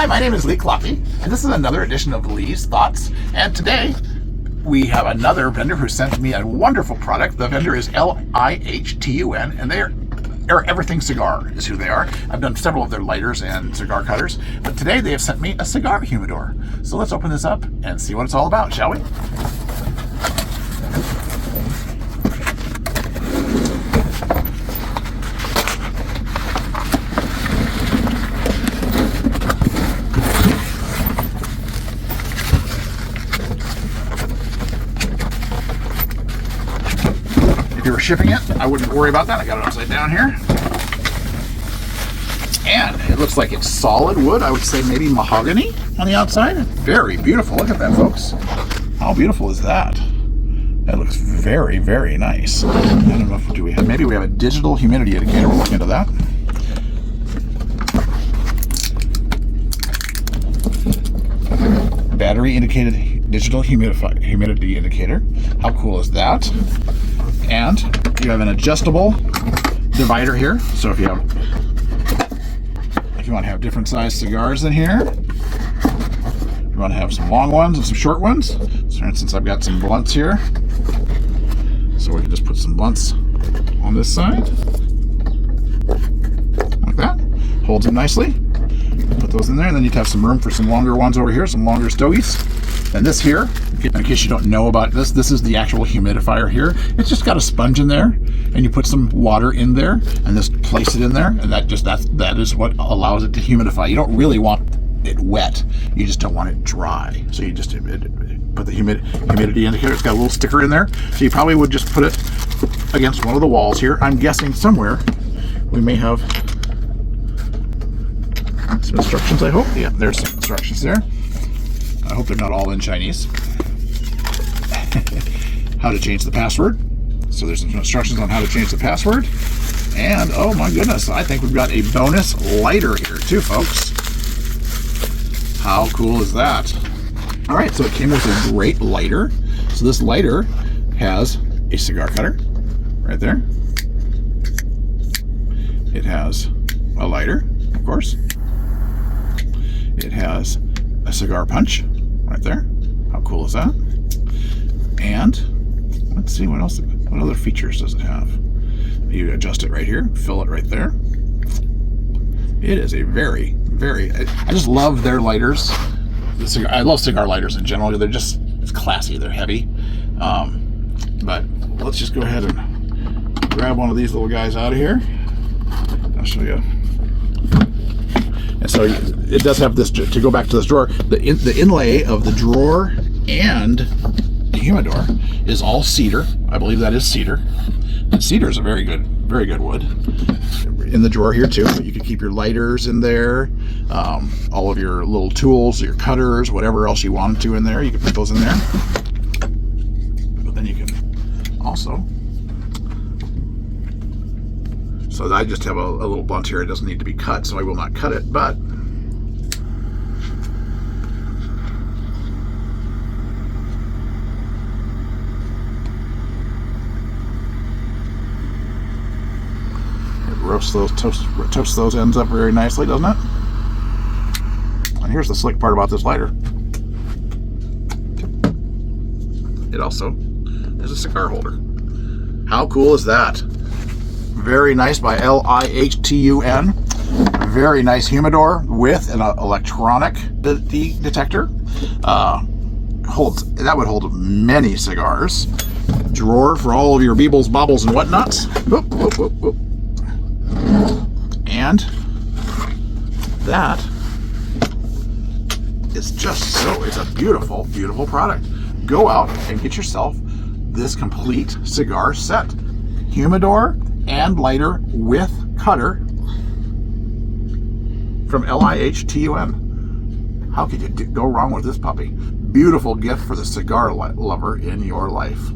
Hi, my name is Lee Cloppy, and this is another edition of Lee's Thoughts. And today, we have another vendor who sent me a wonderful product. The vendor is Lihtun, and they're Everything Cigar is who they are. I've done several of their lighters and cigar cutters, but today they have sent me a cigar humidor. So let's open this up and see what it's all about, shall we? If you were shipping it, I wouldn't worry about that. I got it upside down here. And it looks like it's solid wood. I would say maybe mahogany on the outside. Very beautiful. Look at that, folks. How beautiful is that? That looks very, very nice. I don't know if maybe we have a digital humidity indicator. We'll look into that. Battery indicated digital humidity indicator. How cool is that? And you have an adjustable divider here. So if you want to have different sized cigars in here, you want to have some long ones and some short ones. So for instance, I've got some blunts here. So we can just put some blunts on this side. Like that. Holds them nicely. Put those in there, and then you'd have some room for some longer ones over here, some longer stogies. And this here, in case you don't know about this, this is the actual humidifier here. It's just got a sponge in there, and you put some water in there, and just place it in there, and that is what allows it to humidify. You don't really want it wet. You just don't want it dry. So you just put the humidity indicator. It's got a little sticker in there, so you probably would just put it against one of the walls here. I'm guessing somewhere we may have some instructions, I hope. Yeah, there's some instructions there. I hope they're not all in Chinese. How to change the password. So there's some instructions on how to change the password. And oh my goodness, I think we've got a bonus lighter here too, folks. How cool is that? All right, so it came with a great lighter. So this lighter has a cigar cutter right there. It has a lighter, of course. It has a cigar punch right there. How cool is that? And let's see what else. What other features does it have? You adjust it right here, fill it right there. It is a very, very. I just love their lighters. I love cigar lighters in general. It's classy. They're heavy. But let's just go ahead and grab one of these little guys out of here. I'll show you. And so it does have this, to go back to this drawer, the inlay of the drawer and the humidor is all cedar. I believe that is cedar. And cedar is a very good wood. In the drawer here too, so you can keep your lighters in there, all of your little tools, your cutters, whatever else you wanted to in there, you can put those in there. But then you can also, so I just have a little blunt here. It doesn't need to be cut, so I will not cut it, but it toasts those ends up very nicely, doesn't it? And here's the slick part about this lighter. It also is a cigar holder. How cool is that? Very nice by Lihtun. Very nice humidor with an electronic detector. That would hold many cigars. Drawer for all of your beebles, bobbles, and whatnots. Whoop, whoop, whoop, whoop. And that is it's a beautiful, beautiful product. Go out and get yourself this complete cigar set. Humidor and lighter with cutter from Lihtun. How could you go wrong with this puppy? Beautiful gift for the cigar lover in your life.